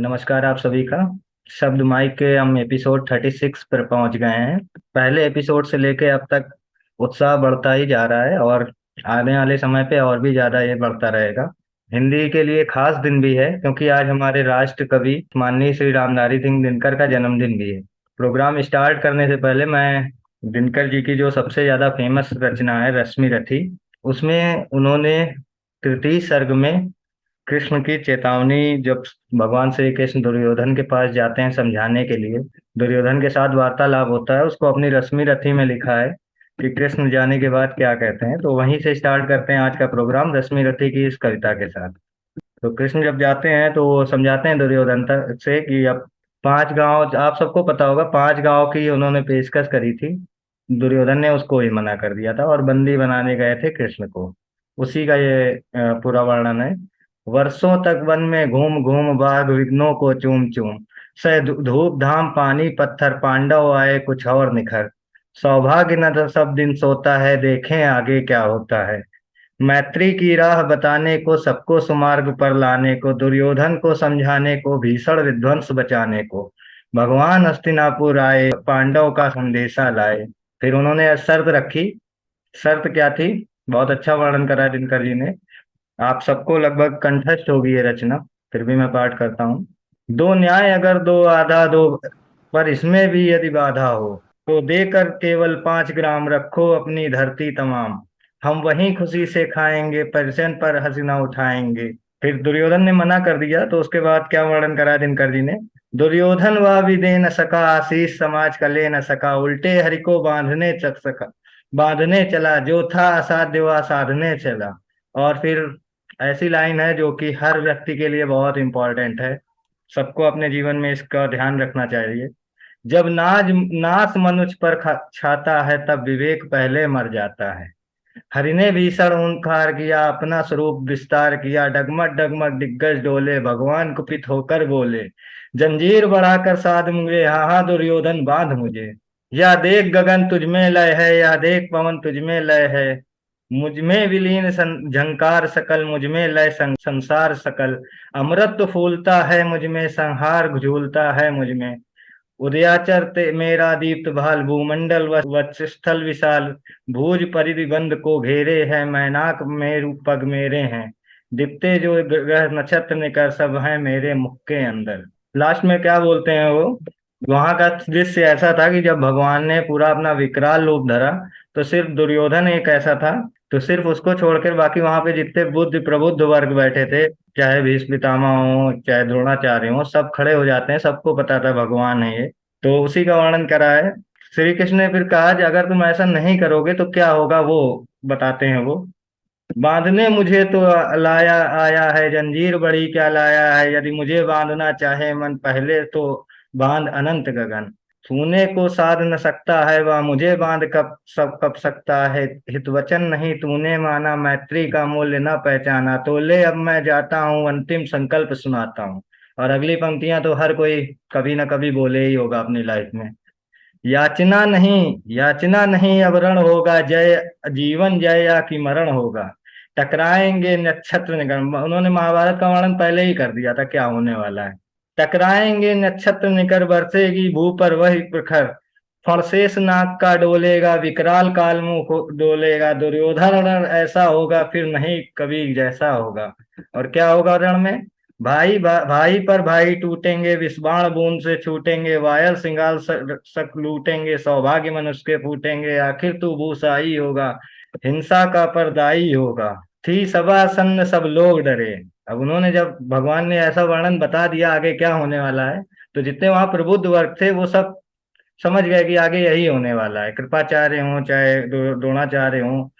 नमस्कार आप सभी का। शब्द माइक के हम एपिसोड 36 पर पहुंच गए हैं। पहले एपिसोड से लेके अब तक उत्साह बढ़ता ही जा रहा है और आने वाले समय पे और भी ज्यादा ये बढ़ता रहेगा। हिंदी के लिए खास दिन भी है क्योंकि आज हमारे राष्ट्र कवि माननीय श्री रामधारी सिंह दिनकर का जन्मदिन भी है। प्रोग्राम स्टार्ट करने से पहले मैं दिनकर जी की जो सबसे ज्यादा फेमस रचना है रश्मि रथी, उसमें उन्होंने तृतीय सर्ग में कृष्ण की चेतावनी, जब भगवान श्री कृष्ण दुर्योधन के पास जाते हैं समझाने के लिए, दुर्योधन के साथ वार्तालाप होता है, उसको अपनी रश्मि रथी में लिखा है कि कृष्ण जाने के बाद क्या कहते हैं। तो वहीं से स्टार्ट करते हैं आज का प्रोग्राम रश्मि रथी की इस कविता के साथ। तो कृष्ण जब जाते हैं तो वो समझाते हैं दुर्योधन से कि अब 5 गांव, आप सबको पता होगा, 5 गांव की उन्होंने पेशकश करी थी। दुर्योधन ने उसको ही मना कर दिया था और बंदी बनाने गए थे कृष्ण को। उसी का ये पूरा वर्णन है। वर्षों तक वन में घूम घूम बाघ विघ्नों को चूम चूम, सह धूप धाम पानी पत्थर पांडव आए कुछ और निखर, सौभाग्य न तो सब दिन सोता है देखें आगे क्या होता है। मैत्री की राह बताने को सबको सुमार्ग पर लाने को, दुर्योधन को समझाने को भीषण विध्वंस बचाने को, भगवान हस्तिनापुर आए पांडव का संदेशा लाए। फिर उन्होंने शर्त रखी। शर्त क्या थी? बहुत अच्छा वर्णन करा है दिनकर जी ने। आप सबको लगभग कंठस्थ होगी ये रचना, फिर भी मैं पाठ करता हूँ। दो न्याय अगर दो आधा दो, पर इसमें भी यदि बाधा हो, तो देकर केवल 5 ग्राम रखो अपनी धरती तमाम, हम वहीं खुशी से खाएंगे परिशन पर हंसी ना उठाएंगे। फिर दुर्योधन ने मना कर दिया तो उसके बाद क्या वर्णन करा दिनकर जी ने। दुर्योधन वह भी दे न सका आशीष समाज का ले न सका, उल्टे हरि को बांधने चक सका, बांधने चला जो था असाध्य वह साधने चला। और फिर ऐसी लाइन है जो कि हर व्यक्ति के लिए बहुत इंपॉर्टेंट है, सबको अपने जीवन में इसका ध्यान रखना चाहिए। जब नाच मनुष्य पर छाता है तब विवेक पहले मर जाता है। हरि ने भीषण हुंकार किया अपना स्वरूप विस्तार किया, डगमग डगमग दिग्गज डोले भगवान कुपित होकर बोले, जंजीर बढ़ाकर साध मुझे हाँ दुर्योधन बांध मुझे। या देख गगन तुझमें लय है या देख पवन तुझमें लय है, मुझमें विलीन झंकार सकल मुझमें लय संसार सकल, अमृत तो फूलता है मुझमें संहार झूलता है मुझमें, उदयाचर मेरा दीप्त भाल भूमंडल वक्षस्थल विशाल, भुज परिधि बंद को घेरे हैं मैनाक मेरु पग मेरे हैं, दिखते जो ग्रह नक्षत्र निकर सब हैं मेरे मुख के अंदर। लास्ट में क्या बोलते हैं वो? वहां का दृश्य ऐसा था कि जब भगवान ने पूरा अपना विकराल रूप धरा तो सिर्फ दुर्योधन एक ऐसा था, तो सिर्फ उसको छोड़कर बाकी वहां पे जितने बुद्ध प्रबुद्ध वर्ग बैठे थे, चाहे भीष्म पितामह हो चाहे द्रोणाचार्य हो, सब खड़े हो जाते हैं, सबको पता था भगवान है ये। तो उसी का वर्णन करा है। श्री कृष्ण ने फिर कहा कि अगर तुम ऐसा नहीं करोगे तो क्या होगा, वो बताते हैं वो। बांधने मुझे तो लाया आया है जंजीर बड़ी क्या लाया है, यदि मुझे बांधना चाहे मन पहले तो बांध अनंत गगन, छूने को साध न सकता है वह मुझे बांध कब सकता है, हित वचन नहीं तूने माना मैत्री का मूल्य न पहचाना, तो ले अब मैं जाता हूँ अंतिम संकल्प सुनाता हूँ। और अगली पंक्तियां तो हर कोई कभी ना कभी बोले ही होगा अपनी लाइफ में। याचना नहीं अब रण होगा जय, जीवन जय या कि मरण होगा, टकराएंगे नक्षत्र निगम, उन्होंने महाभारत का वर्णन पहले ही कर दिया था क्या होने वाला है। टकराएंगे नक्षत्र निकर बरसेगी भू पर वही प्रखर, फणशेष नाग का डोलेगा विकराल काल मुंह को डोलेगा, दुर्योधन रण ऐसा होगा फिर नहीं कभी जैसा होगा। और क्या होगा रण में? भाई पर भाई टूटेंगे विस्बाण बूंद से छूटेंगे, वायल सिंगाल सक लूटेंगे, सौभाग्य मनुष्य के फूटेंगे, आखिर तू भूसाई होगा हिंसा का परदाई होगा, थी सभा सन्न सब लोग डरे। अब उन्होंने जब भगवान ने ऐसा वर्णन बता दिया आगे क्या होने वाला है, तो जितने वहां प्रबुद्ध वर्ग थे वो सब समझ गए कि आगे यही होने वाला है। कृपाचार्य हो चाहे द्रोणाचार्य हो,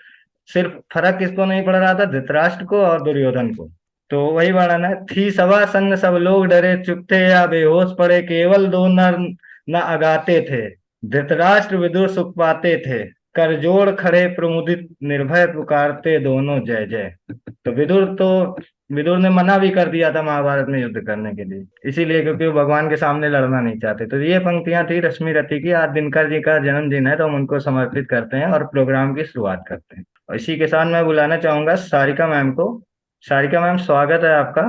सिर्फ फर्क किसको नहीं पड़ रहा था? धृतराष्ट्र को और दुर्योधन को। तो वही वर्णन है, थी सभा सन्न सब लोग डरे चुप थे या बेहोश पड़े, केवल दो नर न अगाते थे, धृतराष्ट्र विदुर सुख पाते थे, कर जोड़ खड़े प्रमुदित निर्भय पुकारते दोनों जय जय। तो विदुर ने मना भी कर दिया था महाभारत में युद्ध करने के लिए, इसीलिए क्योंकि वो भगवान के सामने लड़ना नहीं चाहते। तो ये पंक्तियां थी रश्मि रथी की। आज दिनकर जी का जन्मदिन है तो हम उनको समर्पित करते हैं और प्रोग्राम की शुरुआत करते हैं। और इसी के साथ मैं बुलाना चाहूंगा सारिका मैम को। सारिका मैम, स्वागत है आपका,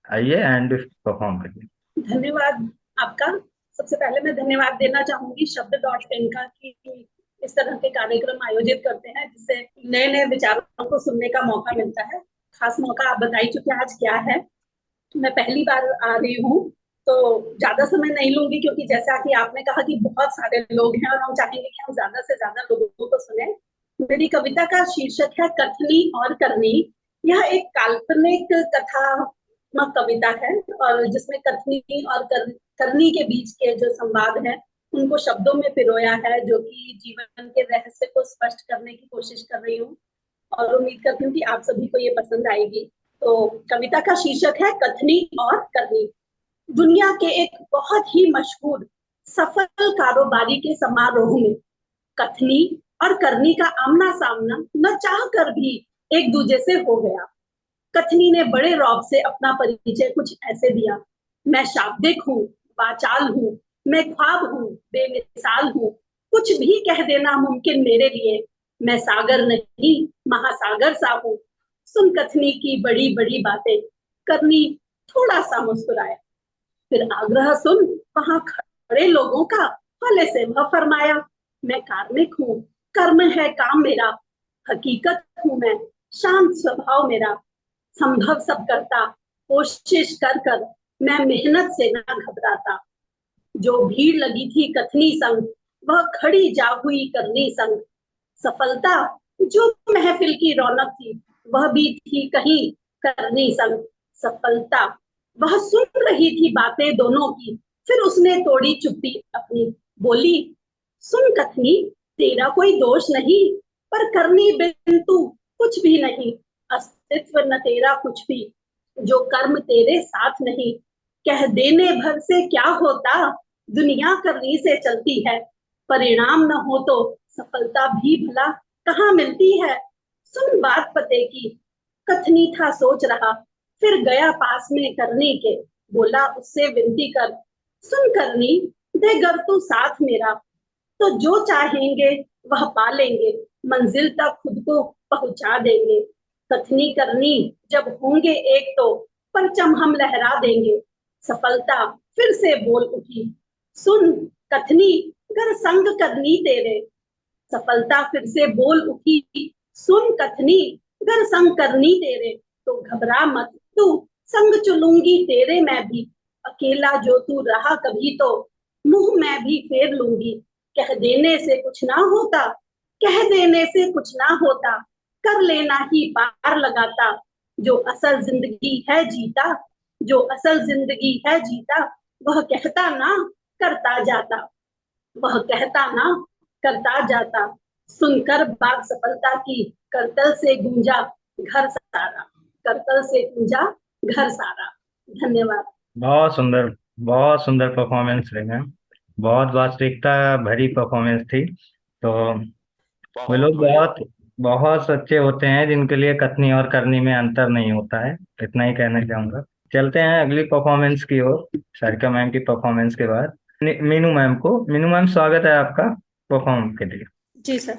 आइए एंड परफॉर्म करिए। धन्यवाद आपका। सबसे पहले मैं धन्यवाद देना चाहूंगी शब्द.in का कि इस तरह के कार्यक्रम आयोजित करते हैं जिससे नए नए विचारों को सुनने का मौका मिलता है। खास मौका आप बता ही चुके हैं आज क्या है। मैं पहली बार आ रही हूँ तो ज्यादा समय नहीं लूंगी, क्योंकि जैसा कि आपने कहा कि बहुत सारे लोग हैं और हम चाहेंगे कि हम ज्यादा से ज्यादा लोगों को सुने। मेरी कविता का शीर्षक है कथनी और करनी। यह एक काल्पनिक कथात्मक कविता है और जिसमें कथनी और करनी के बीच के जो संवाद है उनको शब्दों में पिरोया है, जो कि जीवन के रहस्य को स्पष्ट करने की कोशिश कर रही हूँ और उम्मीद करती हूँ कि आप सभी को ये पसंद आएगी। तो कविता का शीर्षक है कथनी और करनी। दुनिया के एक बहुत ही मशहूर सफल कारोबारी के समारोह में कथनी और करनी का आमना सामना न चाह कर भी एक दूसरे से हो गया। कथनी ने बड़े रौब से अपना परिचय कुछ ऐसे दिया। मैं शाब्दिक हूँ, वाचाल हूँ, मैं ख्वाब हूँ, बेमिसाल हूँ, कुछ भी कह देना मुमकिन मेरे लिए। मैं सागर नहीं महासागर सा हूँ। सुन कथनी की बड़ी बड़ी बातें, करनी थोड़ा सा मुस्कुराया। फिर आग्रह सुन वहां खड़े लोगों का, हौले से वह फरमाया। मैं कार्मिक हूँ, कर्म है काम मेरा, हकीकत हूँ मैं, शांत स्वभाव मेरा, संभव सब करता, कोशिश कर कर मैं मेहनत से ना घबराता। जो भीड़ लगी थी कथनी संग, वह खड़ी जा हुई करनी संग। सफलता जो महफिल की रौनक थी, वह भी थी कहीं करनी संग। सफलता वह सुन रही थी बातें दोनों की, फिर उसने तोड़ी चुप्पी अपनी, बोली, सुन कथनी, तेरा कोई दोष नहीं, पर करनी बिन तू कुछ भी नहीं। अस्तित्व न तेरा कुछ भी, जो कर्म तेरे साथ नहीं। कह देने भर से क्या होता, दुनिया करनी से चलती है। परिणाम न हो तो सफलता भी भला कहाँ मिलती है। सुन बात पते की, कथनी था सोच रहा, फिर गया पास में करनी के, बोला उससे विनती कर, सुन करनी, दे गर तू साथ मेरा, तो जो चाहेंगे वह पा लेंगे, मंजिल तक खुद को पहुंचा देंगे। कथनी करनी जब होंगे एक तो परचम हम लहरा देंगे। सफलता फिर से बोल उठी, सुन कथनी, गर संग करनी तेरे। सफलता फिर से बोल उठी, सुन कथनी, गर संग करनी तेरे, तो घबरा मत तू, संग चलूंगी तेरे मैं भी। अकेला जो तू रहा कभी तो मुंह मैं भी फेर लूंगी। कह देने से कुछ ना होता, कह देने से कुछ ना होता, कर लेना ही पार लगाता। जो असल जिंदगी है जीता, जो असल जिंदगी है जीता, वह कहता ना करता जाता, वह कहता ना करता जाता। सुनकर बात सफलता की, करतल से गूंजा घर सारा, करतल से गूंजा घर सारा। धन्यवाद। बहुत सुंदर, बहुत सुंदर परफॉर्मेंस रही मैम। बहुत वास्तविकता भरी परफॉर्मेंस थी। तो वे लोग बहुत बहुत सच्चे होते हैं जिनके लिए कथनी और करनी में अंतर नहीं होता है। इतना ही कहना चाहूंगा। चलते हैं अगली परफॉर्मेंस की ओर। सारिका मैम की परफॉर्मेंस के बाद मीनू मैम को। मीनू मैम, स्वागत है आपका परफॉर्म के लिए। जी सर।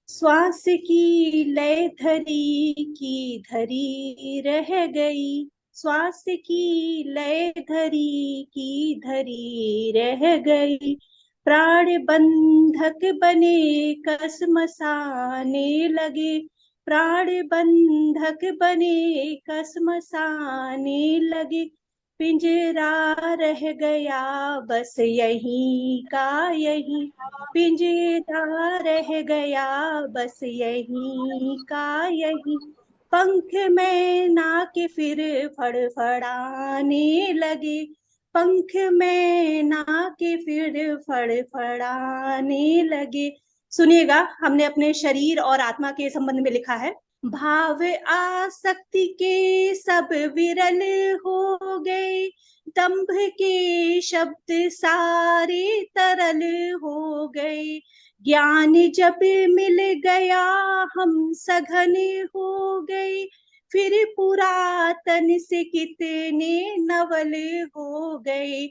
श्वास की लय धरी की धरी रह गई, श्वास की लय धरी की धरी रह गई। प्राण बंधक बने कस मसाने लगे, प्राण बंधक बने कस मसाने लगे। पिंजरा रह गया बस यहीं का यहीं, पिंजरा रह गया बस यहीं का यहीं। पंख में ना के फिर फड़फड़ाने लगे, पंख में ना के फिर फड़फड़ाने लगे। सुनिएगा, हमने अपने शरीर और आत्मा के संबंध में लिखा है। भाव आसक्ति के सब विरल हो गए, दंभ के शब्द सारे तरल हो गए। ज्ञान जब मिल गया हम सघन हो गए, फिर पुरातन से कितने नवल हो गए।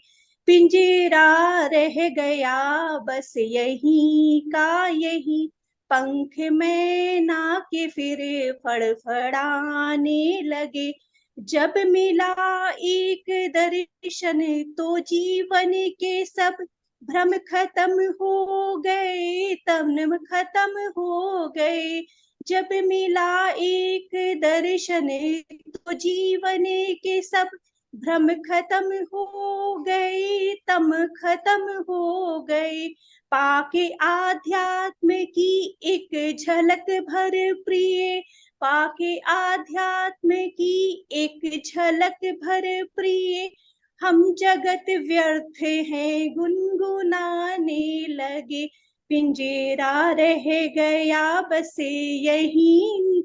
पिंजरा रह गया बस यहीं का यहीं, पंख में ना के फिर फड़फड़ाने लगे, जब मिला एक दर्शन तो जीवन के सब भ्रम खत्म हो गए, तम खत्म हो गए। जब मिला एक दर्शन तो जीवन के सब भ्रम खत्म हो गए, तम खत्म हो गए। पाके आध्यात्म की एक झलक भर प्रिय, पाके आध्यात्म की एक झलक भर प्रिय, हम जगत व्यर्थ हैं गुनगुनाने लगे। पिंजेरा रह गया बस यही,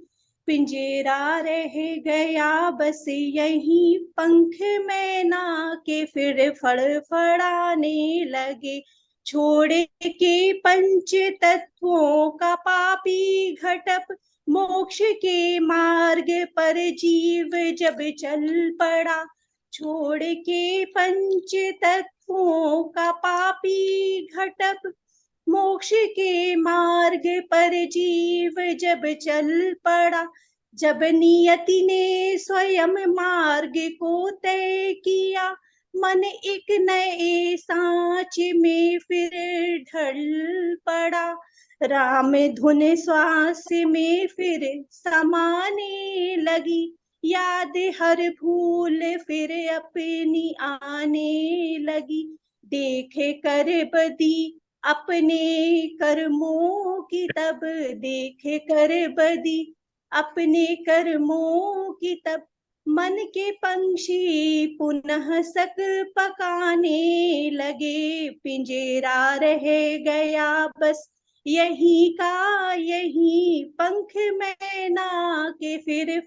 पिंजेरा रह गया बस यही, पंख मैना के फिर फड़फड़ाने लगे। छोड़ के पंच तत्वों का पापी घटप, मोक्ष के मार्ग पर जीव जब चल पड़ा। छोड़ के पंच तत्वों का पापी घटप, मोक्ष के मार्ग पर जीव जब चल पड़ा। जब नियति ने स्वयं मार्ग को तय किया, मन एक नए सांचे में फिर ढल पड़ा। राम धुन श्वास में फिर समाने लगी, याद हर भूल फिर अपनी आने लगी। देखे कर बदी अपने कर्मों की तब, देखे कर बदी अपने कर्मों की तब, मन के पंछी पुनः सक पकाने लगे। पिंजेरा रह गया बस यही का यही, पंख मैना के फिर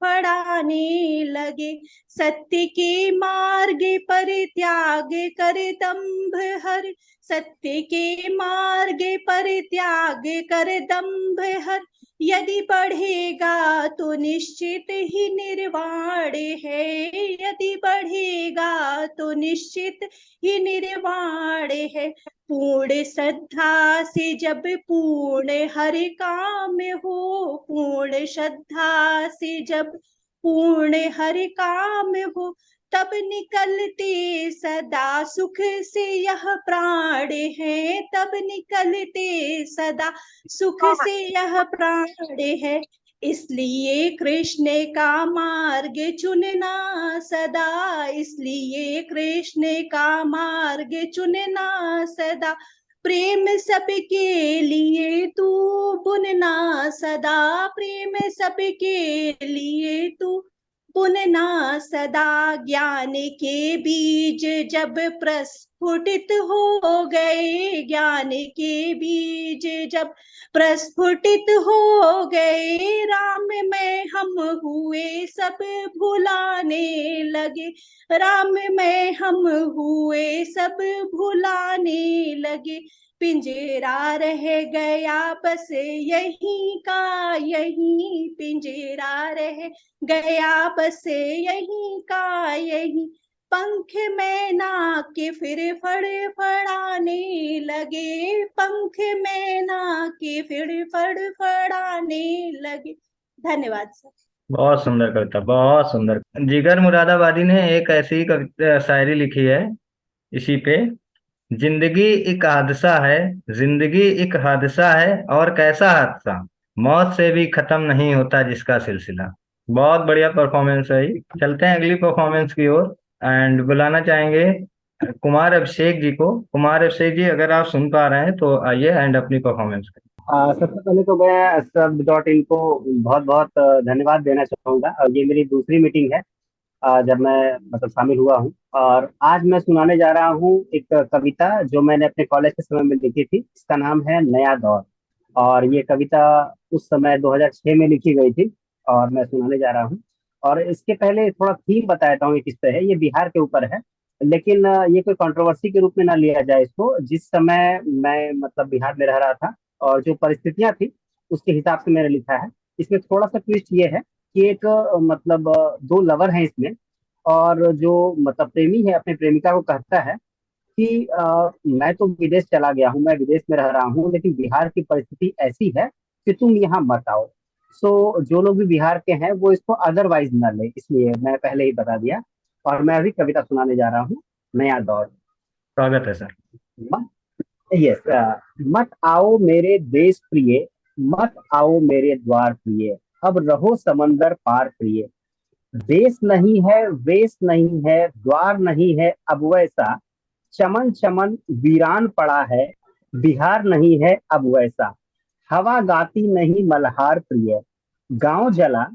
फड़ाने लगे। सत्य के मार्ग पर त्याग कर दंभ हर, सत्य के मार्ग पर त्याग कर दंभ हर, यदि बढ़ेगा तो निश्चित ही निर्वाण है, यदि बढ़ेगा तो निश्चित ही निर्वाण है। पूर्ण श्रद्धा से जब पूर्ण हर काम हो, पूर्ण श्रद्धा से जब पूर्ण हर काम हो, तब निकलते सदा सुख से यह प्राण है, तब निकलते सदा सुख से यह प्राण है। इसलिए कृष्ण का मार्ग चुनना सदा, इसलिए कृष्ण का मार्ग चुनना सदा। प्रेम सबके लिए तू बुनना सदा, प्रेम सबके लिए तू बुनना सदा। ज्ञान के बीज जब प्रस्फुटित हो गए, ज्ञान के बीज जब प्रस्फुटित हो गए, राम में हम हुए सब भुलाने लगे, राम में हम हुए सब भुलाने लगे। पिंजेरा रह गया बस यही का यही, पिंजेरा रह गया बस यही का यही, पंख मैना के फिर फड़फड़ाने लगे, पंख मैना के फिर फड़फड़ाने लगे। धन्यवाद सर। बहुत सुंदर कविता, बहुत सुंदर। जिगर मुरादाबादी ने एक ऐसी ही कविता शायरी लिखी है इसी पे। जिंदगी एक हादसा है, जिंदगी एक हादसा है, और कैसा हादसा, मौत से भी खत्म नहीं होता जिसका सिलसिला। बहुत बढ़िया परफॉर्मेंस है ये। चलते हैं अगली परफॉर्मेंस की ओर एंड बुलाना चाहेंगे कुमार अभिषेक जी को। कुमार अभिषेक जी, अगर आप सुन पा रहे हैं तो आइए एंड अपनी परफॉर्मेंस करें। सबसे पहले तो मैं सब डॉट इन को बहुत बहुत धन्यवाद देना चाहूंगा। और ये मेरी दूसरी मीटिंग है जब मैं मतलब शामिल हुआ हूँ। और आज मैं सुनाने जा रहा हूँ एक कविता जो मैंने अपने कॉलेज के समय में लिखी थी। इसका नाम है नया दौर। और ये कविता उस समय 2006 में लिखी गई थी और मैं सुनाने जा रहा हूँ। और इसके पहले थोड़ा थीम बता देता हूँ ये किस पे है। ये बिहार के ऊपर है, लेकिन ये कोई कंट्रोवर्सी के रूप में ना लिया जाए इसको। जिस समय मैं मतलब बिहार में रह रहा था और जो परिस्थितियां थी उसके हिसाब से मैंने लिखा है। इसमें थोड़ा सा ट्विस्ट ये है कि एक मतलब दो लवर हैं इसमें। और जो मतलब प्रेमी है अपने प्रेमिका को कहता है कि मैं तो विदेश चला गया हूँ, मैं विदेश में रह रहा हूँ, लेकिन बिहार की परिस्थिति ऐसी है कि तुम यहाँ मत आओ। सो जो लोग भी बिहार के हैं वो इसको अदरवाइज न ले, इसलिए मैं पहले ही बता दिया। और मैं अभी कविता सुनाने जा रहा हूँ, नया दौर। स्वागत है सर। यस। मत आओ मेरे देश प्रिय, मत आओ मेरे द्वार प्रिय, अब रहो समंदर पार प्रिय। देश नहीं है, वेश नहीं है, द्वार नहीं है अब वैसा, चमन चमन वीरान पड़ा है, बिहार नहीं है अब वैसा। हवा गाती नहीं मल्हार प्रिय, गांव जला,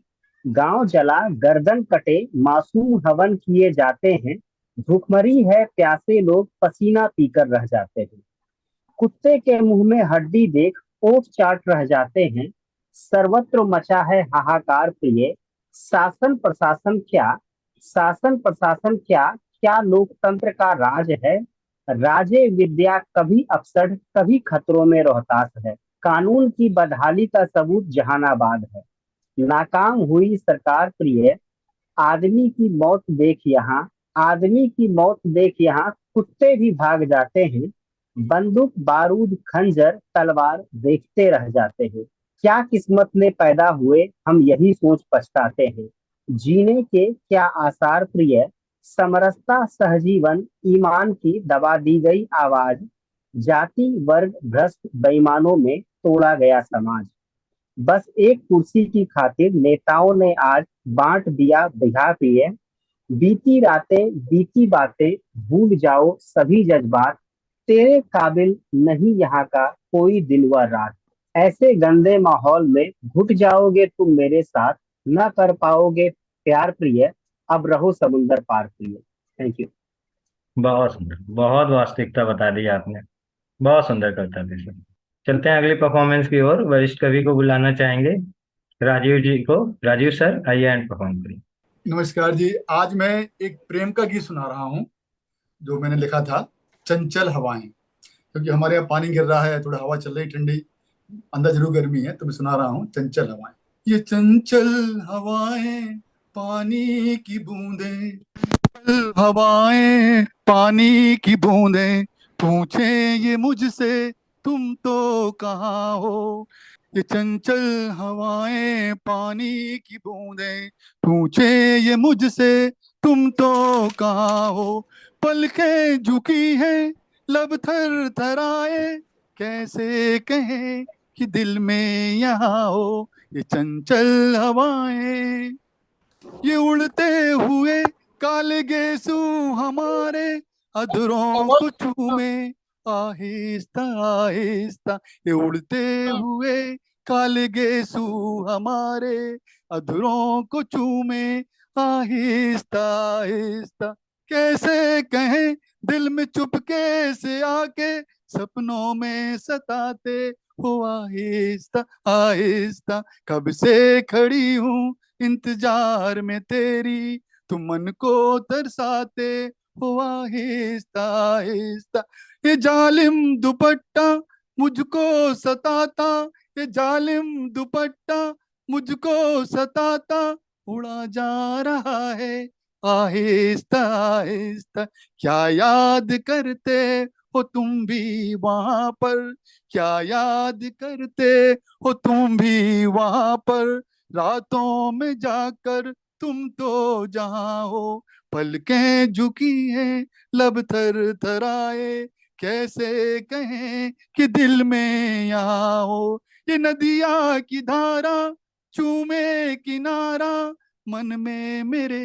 गांव जला गर्दन कटे, मासूम हवन किए जाते हैं। भूखमरी है प्यासे लोग पसीना पीकर रह जाते हैं। कुत्ते के मुंह में हड्डी देख ओठ चाट रह जाते हैं। सर्वत्र मचा है हाहाकार प्रिय, शासन प्रशासन क्या, शासन प्रशासन क्या, क्या लोकतंत्र का राज है। राजे विद्या कभी अफसर कभी खतरों में रोहतास है। कानून की बदहाली का सबूत जहानाबाद है। नाकाम हुई सरकार प्रिय, आदमी की मौत देख यहाँ, आदमी की मौत देख यहाँ कुत्ते भी भाग जाते हैं। बंदूक बारूद खंजर तलवार देखते रह जाते हैं। क्या किस्मत में पैदा हुए हम यही सोच पछताते हैं। जीने के क्या आसार प्रिय, समरसता सहजीवन ईमान की दबा दी गई आवाज। जाति वर्ग भ्रष्ट बेईमानों में तोड़ा गया समाज। बस एक कुर्सी की खातिर नेताओं ने आज बांट दिया बिहार प्रिय। बीती रातें बीती बातें भूल जाओ सभी जज्बात, तेरे काबिल नहीं यहाँ का कोई दिन व रात। ऐसे गंदे माहौल में घुट जाओगे तुम मेरे साथ, न कर पाओगे प्यार प्रिय, अब रहो समुंदर पार प्रिय। Thank you. बहुत सुंदर, बहुत वास्तविकता बता दी आपने। बहुत सुंदर कविता थी सर। चलते हैं अगली परफॉर्मेंस की ओर। वरिष्ठ कवि को बुलाना चाहेंगे, राजीव जी को। राजीव सर आइए एंड परफॉर्म करिए। नमस्कार जी। आज मैं एक प्रेम का गीत सुना रहा हूँ जो मैंने लिखा था, चंचल हवाएं। क्योंकि हमारे यहाँ पानी गिर रहा है, थोड़ा हवा चल रही ठंडी, अंदर जरूर गर्मी है, तो मैं सुना रहा हूँ चंचल हवाएं। ये चंचल हवाएं पानी की बूंदें, हवाएं पानी की बूंदें, पूछे ये मुझसे तुम तो कहाँ हो। ये चंचल हवाएं पानी की बूंदें, पूछे ये मुझसे तुम तो कहाँ हो। पलकें झुकी हैं लब थर थराए, कैसे कहें कि दिल में यहाँ हो। ये चंचल हवाएं, ये उड़ते हुए काले गेसू हमारे अधरों को चूमे आहिस्ता आहिस्ता। ये उड़ते हुए काले गेसू हमारे अधरों को चूमे आहिस्ता आहिस्ता। कैसे कहें दिल में चुपके से आके सपनों में सताते हो आहिस्ता आहिस्ता। कब से खड़ी हूँ इंतजार में तेरी, तुम मन को तरसाते हो आहिस्ता आहिस्ता। ये जालिम दुपट्टा मुझको सताता, ये जालिम दुपट्टा मुझको सताता, उड़ा जा रहा है आहिस्ता आहिस्ता। क्या याद करते हो तुम भी वहां पर, क्या याद करते हो तुम भी वहां पर। रातों में जाकर तुम तो जहां हो, पलकें झुकी हैं लब थर थराए, कैसे कहें कि दिल में यहाँ हो। ये नदिया की धारा चूमे किनारा, मन में मेरे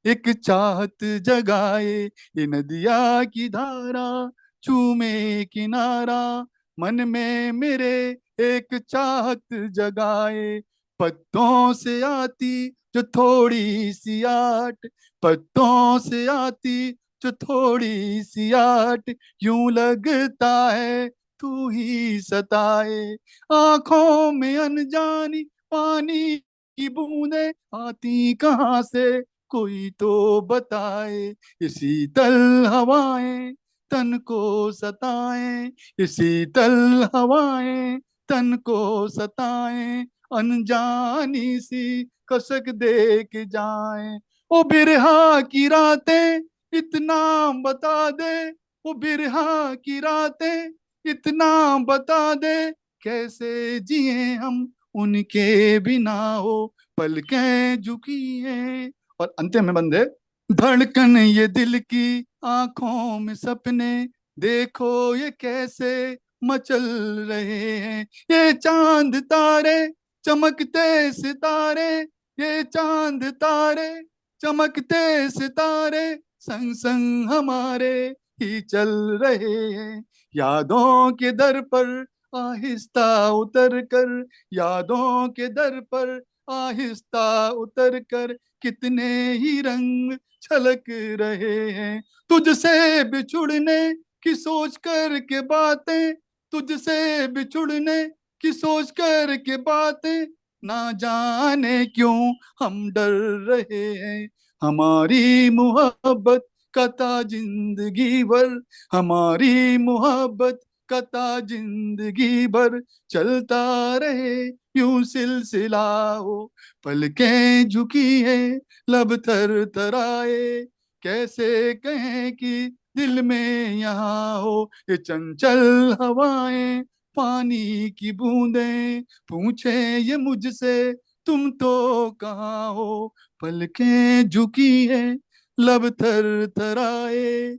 एक चाहत जगाए। ये नदिया की धारा चूमे किनारा, मन में मेरे एक चाहत जगाए। पत्तों से आती जो थोड़ी सी आट, पत्तों से आती जो थोड़ी सी आट, यूं लगता है तू ही सताए। आंखों में अनजानी पानी की बूंदें आती कहाँ से, कोई तो बताए। ये शीतल हवाएं तन को सताएं, ये शीतल हवाएं तन को सताएं, अनजानी सी कसक दे के जाए। ओ बिरहा की रातें इतना बता दे, ओ बिरहा की रातें इतना बता दे, कैसे जिए हम उनके बिना हो पलकें झुकी हैं। और अंतिम में बंदे, धड़कन ये दिल की आंखों में सपने, देखो ये कैसे मचल रहे हैं। ये चांद तारे चमकते सितारे, ये चांद तारे चमकते सितारे संग संग हमारे ही चल रहे हैं। यादों के दर पर आहिस्ता उतर कर, यादों के दर पर आहिस्ता उतर कर कितने ही रंग छलक रहे हैं। तुझसे बिछुड़ने की सोच कर के बातें, तुझसे बिछुड़ने की सोच कर के बातें, ना जाने क्यों हम डर रहे हैं। हमारी मोहब्बत का था जिंदगी भर, हमारी मोहब्बत का था जिंदगी भर, चलता रहे यूं सिलसिला हो। पलकें झुकी है, लब थर थराए, कैसे कहें कि दिल में यहाँ हो। ये चंचल हवाएं, पानी की बूंदें, पूछे ये मुझसे तुम तो कहाँ हो। पलकें झुकी है, लब थर थराए,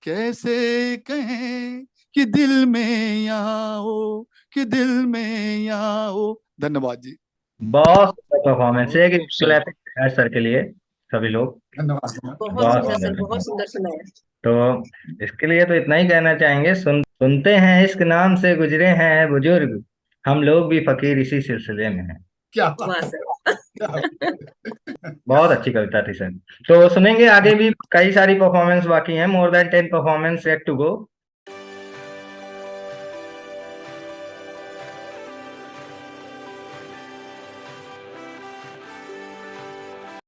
कैसे कहें कि दिल में यहाँ हो, कि दिल में यहाँ हो। धन्यवाद जी। बहुत सुंदर परफॉर्मेंस है। एक खूब सर। क्लैपिंग है सर के लिए सभी लोग। धन्यवाद। बहुत बहुत सुंदर सर, सुंदर। बहुत सुंदर सुनाया। तो इसके लिए तो इतना ही कहना चाहेंगे, सुनते हैं इश्क नाम से गुजरे हैं बुजुर्ग, हम लोग भी फकीर इसी सिलसिले में हैं। क्या बात वाह है, सर। क्या बात है। बहुत अच्छी कविता थी सर। तो सुनेंगे आगे भी, कई सारी परफॉर्मेंस बाकी हैं, more than 10 performance yet to go.